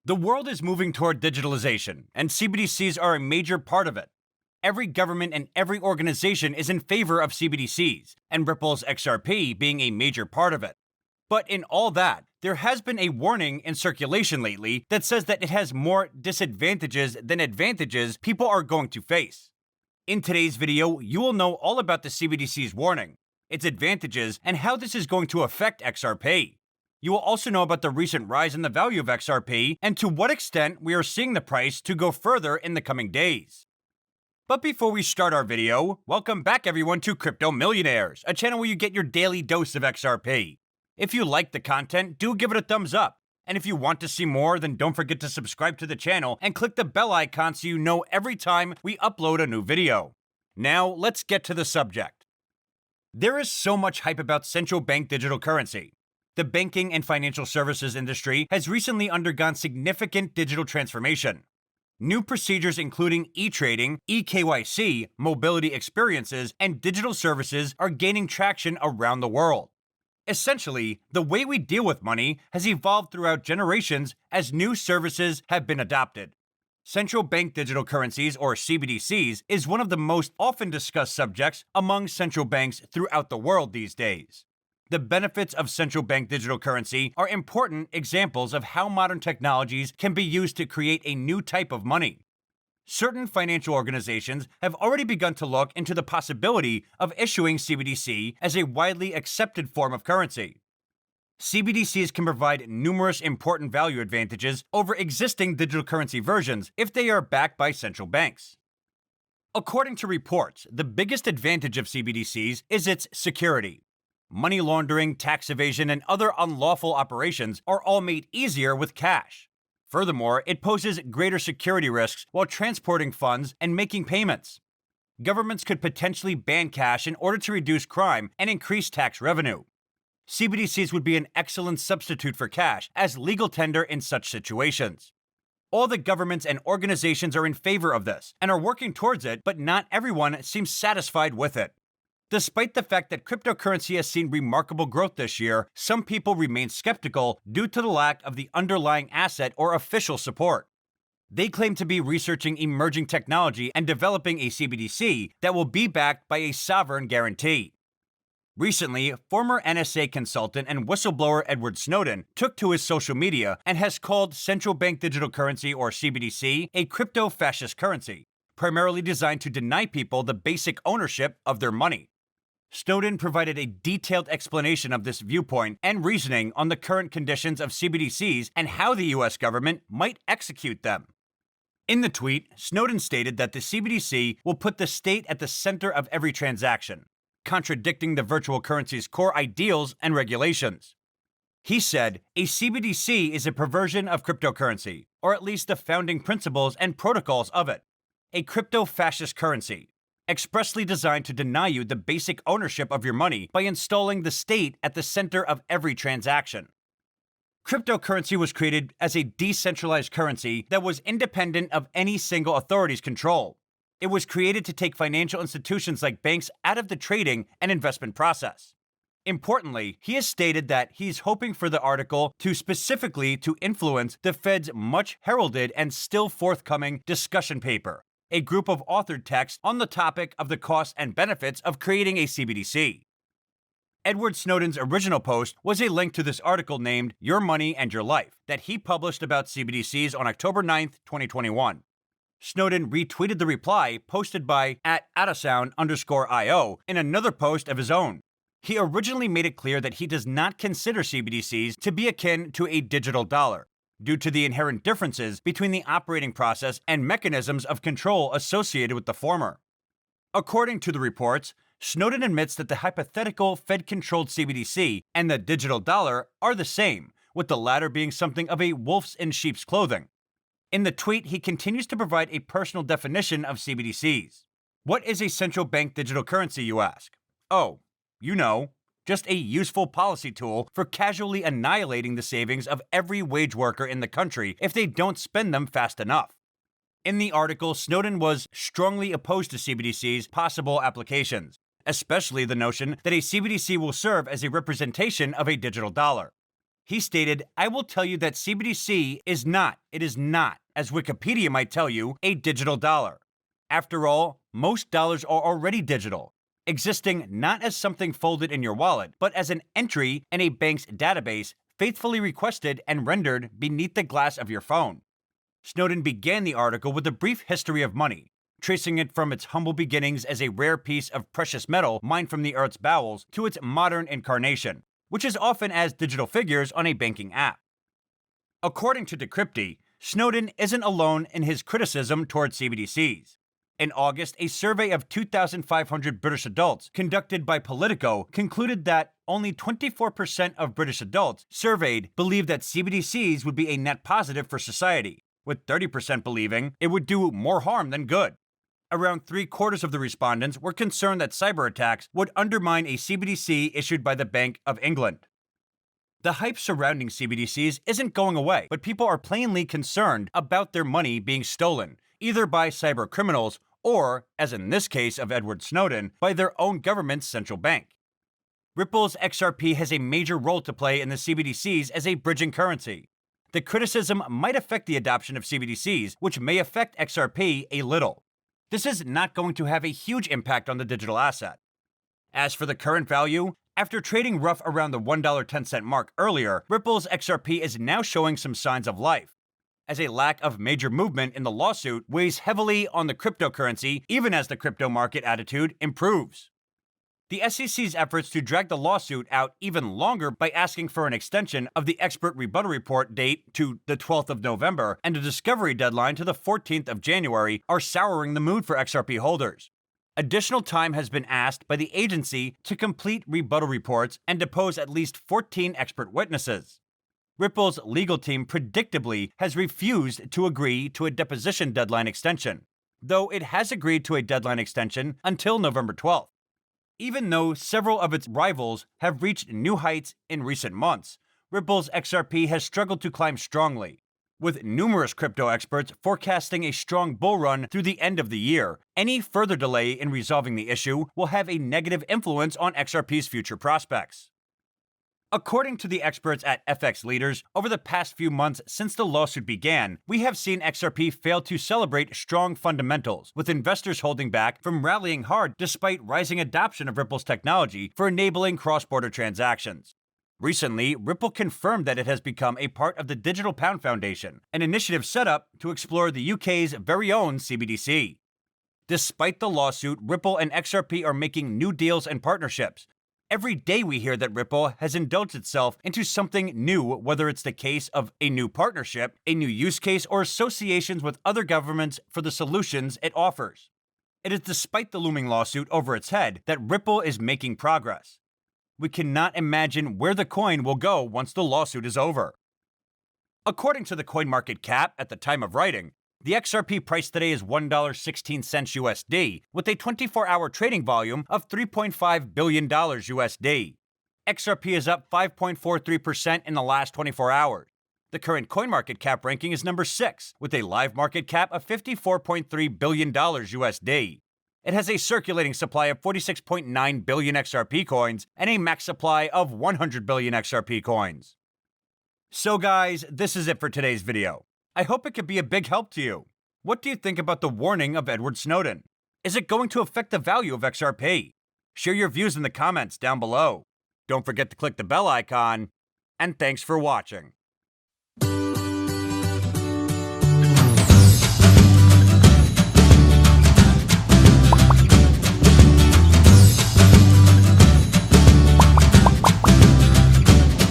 The world is moving toward digitalization, and CBDCs are a major part of it. Every government and every organization is in favor of CBDCs, and Ripple's XRP being a major part of it. But in all that, there has been a warning in circulation lately that says that it has more disadvantages than advantages people are going to face. In today's video, you will know all about the CBDC's warning, its advantages, and how this is going to affect XRP. You will also know about the recent rise in the value of XRP and to what extent we are seeing the price to go further in the coming days. But before we start our video, welcome back everyone to Crypto Millionaires, a channel where you get your daily dose of XRP. If you like the content, do give it a thumbs up. And if you want to see more, then don't forget to subscribe to the channel and click the bell icon so you know every time we upload a new video. Now, let's get to the subject. There is so much hype about central bank digital currency. The banking and financial services industry has recently undergone significant digital transformation. New procedures including e-trading, e-KYC, mobility experiences, and digital services are gaining traction around the world. Essentially, the way we deal with money has evolved throughout generations as new services have been adopted. Central bank digital currencies, or CBDCs, is one of the most often discussed subjects among central banks throughout the world these days. The benefits of central bank digital currency are important examples of how modern technologies can be used to create a new type of money. Certain financial organizations have already begun to look into the possibility of issuing CBDC as a widely accepted form of currency. CBDCs can provide numerous important value advantages over existing digital currency versions if they are backed by central banks. According to reports, the biggest advantage of CBDCs is its security. Money laundering, tax evasion, and other unlawful operations are all made easier with cash. Furthermore, it poses greater security risks while transporting funds and making payments. Governments could potentially ban cash in order to reduce crime and increase tax revenue. CBDCs would be an excellent substitute for cash as legal tender in such situations. All the governments and organizations are in favor of this and are working towards it, but not everyone seems satisfied with it. Despite the fact that cryptocurrency has seen remarkable growth this year, some people remain skeptical due to the lack of the underlying asset or official support. They claim to be researching emerging technology and developing a CBDC that will be backed by a sovereign guarantee. Recently, former NSA consultant and whistleblower Edward Snowden took to his social media and has called central bank digital currency, or CBDC, a crypto-fascist currency, primarily designed to deny people the basic ownership of their money. Snowden provided a detailed explanation of this viewpoint and reasoning on the current conditions of CBDCs and how the US government might execute them. In the tweet, Snowden stated that the CBDC will put the state at the center of every transaction, contradicting the virtual currency's core ideals and regulations. He said, "A CBDC is a perversion of cryptocurrency, or at least the founding principles and protocols of it. A crypto-fascist currency, expressly designed to deny you the basic ownership of your money by installing the state at the center of every transaction." Cryptocurrency was created as a decentralized currency that was independent of any single authority's control. It was created to take financial institutions like banks out of the trading and investment process. Importantly, he has stated that he's hoping for the article to specifically influence the Fed's much heralded and still forthcoming discussion paper, a group of authored texts on the topic of the costs and benefits of creating a CBDC. Edward Snowden's original post was a link to this article named Your Money and Your Life that he published about CBDCs on October 9th, 2021. Snowden retweeted the reply posted by @Adasound_IO in another post of his own. He originally made it clear that he does not consider CBDCs to be akin to a digital dollar, due to the inherent differences between the operating process and mechanisms of control associated with the former. According to the reports, Snowden admits that the hypothetical Fed-controlled CBDC and the digital dollar are the same, with the latter being something of a wolf's in sheep's clothing. In the tweet, he continues to provide a personal definition of CBDCs. What is a central bank digital currency, you ask? Oh, you know. Just a useful policy tool for casually annihilating the savings of every wage worker in the country if they don't spend them fast enough. In the article, Snowden was strongly opposed to CBDC's possible applications, especially the notion that a CBDC will serve as a representation of a digital dollar. He stated, "I will tell you that CBDC is not, as Wikipedia might tell you, a digital dollar. After all, most dollars are already digital, existing not as something folded in your wallet, but as an entry in a bank's database, faithfully requested and rendered beneath the glass of your phone." Snowden began the article with a brief history of money, tracing it from its humble beginnings as a rare piece of precious metal mined from the Earth's bowels to its modern incarnation, which is often as digital figures on a banking app. According to Decrypti, Snowden isn't alone in his criticism towards CBDCs. In August, a survey of 2,500 British adults conducted by Politico concluded that only 24% of British adults surveyed believed that CBDCs would be a net positive for society, with 30% believing it would do more harm than good. Around 3/4 of the respondents were concerned that cyber attacks would undermine a CBDC issued by the Bank of England. The hype surrounding CBDCs isn't going away, but people are plainly concerned about their money being stolen, either by cyber criminals or, as in this case of Edward Snowden, by their own government's central bank. Ripple's XRP has a major role to play in the CBDCs as a bridging currency. The criticism might affect the adoption of CBDCs, which may affect XRP a little. This is not going to have a huge impact on the digital asset. As for the current value, after trading rough around the $1.10 mark earlier, Ripple's XRP is now showing some signs of life, as a lack of major movement in the lawsuit weighs heavily on the cryptocurrency even as the crypto market attitude improves. The SEC's efforts to drag the lawsuit out even longer by asking for an extension of the expert rebuttal report date to the 12th of November and a discovery deadline to the 14th of January are souring the mood for XRP holders. Additional time has been asked by the agency to complete rebuttal reports and depose at least 14 expert witnesses. Ripple's legal team predictably has refused to agree to a deposition deadline extension, though it has agreed to a deadline extension until November 12th. Even though several of its rivals have reached new heights in recent months, Ripple's XRP has struggled to climb strongly. With numerous crypto experts forecasting a strong bull run through the end of the year, any further delay in resolving the issue will have a negative influence on XRP's future prospects. According to the experts at FX Leaders, over the past few months since the lawsuit began, we have seen XRP fail to celebrate strong fundamentals, with investors holding back from rallying hard despite rising adoption of Ripple's technology for enabling cross-border transactions. Recently, Ripple confirmed that it has become a part of the Digital Pound Foundation, an initiative set up to explore the UK's very own CBDC. Despite the lawsuit, Ripple and XRP are making new deals and partnerships. Every day we hear that Ripple has indulged itself into something new, whether it's the case of a new partnership, a new use case, or associations with other governments for the solutions it offers. It is despite the looming lawsuit over its head that Ripple is making progress. We cannot imagine where the coin will go once the lawsuit is over. According to the CoinMarketCap at the time of writing, the XRP price today is $1.16 USD, with a 24-hour trading volume of $3.5 billion USD. XRP is up 5.43% in the last 24 hours. The current CoinMarketCap ranking is number 6, with a live market cap of $54.3 billion USD. It has a circulating supply of 46.9 billion XRP coins and a max supply of 100 billion XRP coins. So guys, this is it for today's video. I hope it could be a big help to you. What do you think about the warning of Edward Snowden? Is it going to affect the value of XRP? Share your views in the comments down below. Don't forget to click the bell icon, and thanks for watching.